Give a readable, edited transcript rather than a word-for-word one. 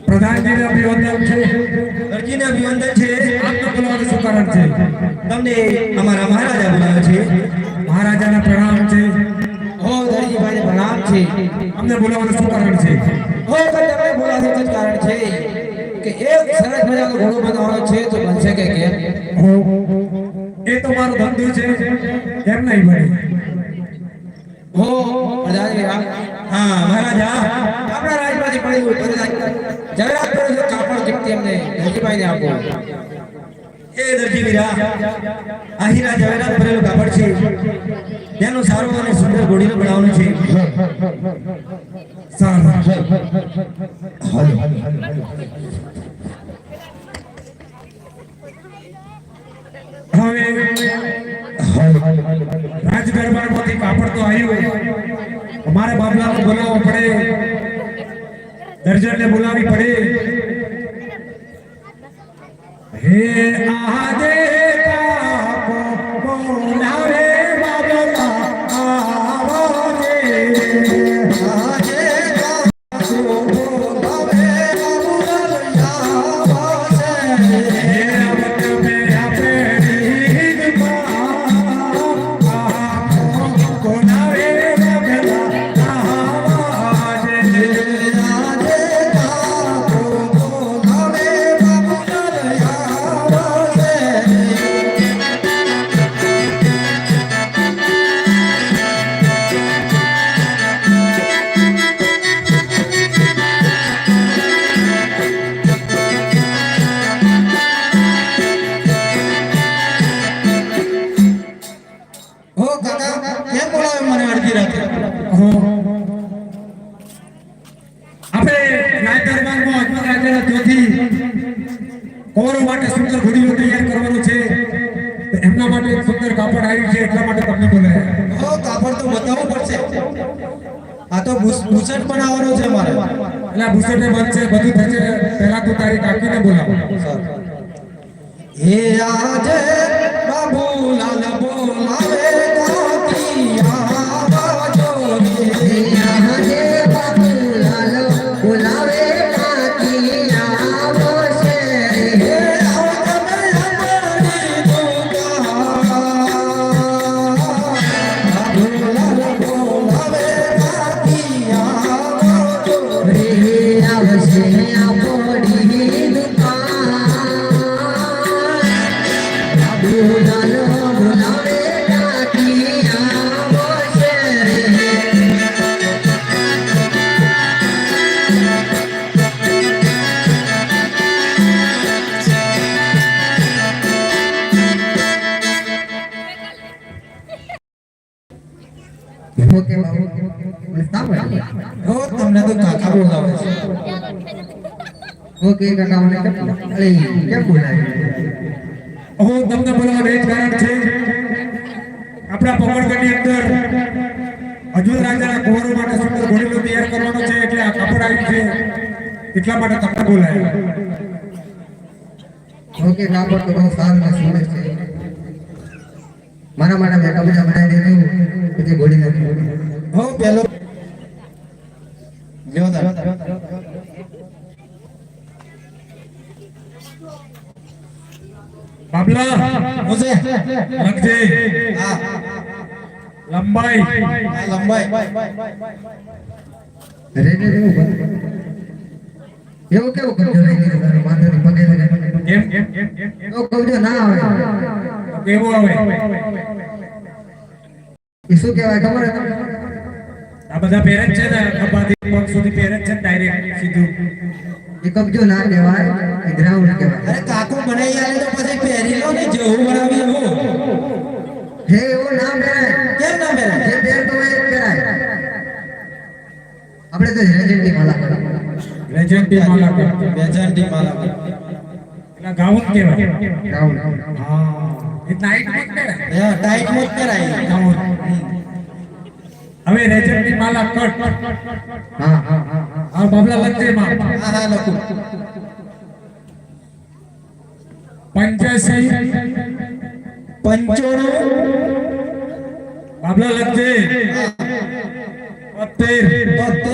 પ્રધાનજીને અભિવંદન છે, દરજીને અભિવંદન છે. આપનો બોલાવવાનું શું કારણ છે? તમને અમારા મહારાજા બોલાવે છે. મહારાજાના પ્રણામ છે. હો દરજીભાઈને પ્રણામ છે. અમને બોલાવવાનું શું કારણ છે? હો તમને બોલાવવાનું જ કારણ છે કે એક સરસ મજાનો ઘોડો બનાવવાનો છે, તો બનશે કે કેમ? હો એ તો મારો ધંધો છે, કેમ નહીં બને? હો પ્રધાનજી હા મહારાજા આપણા રાજમાંથી પડેલું જરાક પડેલું કાપડ જીપતી અમને દરજીભાઈને આપો. એ દરજી વીરા આહીરા જવેરાત ભરેલું કાપડ છે, તેનું સારું અને સુંદર ઘોડીનું બનાવવાનું છે. સારું હાલો હવે રાજ દરબારમાંથી કાપડ તો આવ્યું, અમારે બાબલાને બોલાવવો પડે, દર્જનને બોલાવી પડે. હે આજે કાપો બોલાવે બાબલા આવાજે, આજે કાપો બોલાવે બાબલા આવાજે. કૌરવ માટે સુંદર ઘોડીઓ તૈયાર કરવાનું છે, એમના માટે એક સુંદર કાપડ આવ્યું છે, એટલા માટે તમને બોલાયા. હો કાપડ તો બતાવવું પડશે. આ તો ભૂષણ બનાવવાનો છે મારે. એટલે ભૂષણ બનશે, બધું થશે. પહેલા તો તારી કાકીને બોલાવો. હે આજે બાબુલાલ બોલાવે કાકી આવાજો રે. આજે બાબુલાલ બોલાવે કાકી આવશે. ઓકે બાબુ હો તમને તો કાકા બોલાવે છે. ઓકે કાકા મને અરે કેમ બોલાવે? હો તમને બોલાવવાનું એ જ કારણ છે, આપણા પકડગઢની અંદર અજુલ રાજાના કુંવરો માટે સુંદર ઘોડીનો તૈયાર કરવાનો છે, એટલે આ કાપડ આવ્યું છે, એટલા માટે તમને બોલાવ્યા. ઓકે કાપડ તો બહુ સારું ને સુંદર છે. મારા માટે મેં કબજા બનાવી દીધું પછી ઘોડી નથી. હો પેલો બાબલા મુજે લગજે. હા લંબાઈ લંબાઈ રે રે એવું કેવું કબજો નહીં કર્યો માથે પગે લગે કેમ તો કબજો ના આવે કેવો આવે એ શું કહેવાય ખબર છે? આ બધા પેરેજ છે ને ખભાથી પગ સુધી પેરેજ છે ડાયરેક્ટ સીધું. એ કબજો ના કહેવાય, એ ગ્રાઉન્ડ કહેવાય. અરે કાકો બનાવી આલે તો પછી પહેરી લો ને જેવું બનાવી એવું. હે એવું ના પહેરાય. કેમ ના પહેરાય? જે પહેર તો એ પહેરાય. આપણે તો લેજેન્ડની માલા કરે. લેજેન્ડની માલા કરે. લેજેન્ડની માલા કરે. એટલે ગાઉન કહેવાય. ગાઉન હા એ ટાઈટ મત પહેરાય. હા ટાઈટ મત પહેરાય ગાઉન. હવે લેજેન્ડની માલા કટ. હા હા હા હા બાબલા લખજે માં. હા હા લખું. 85 95 બાબલા લખજે. 72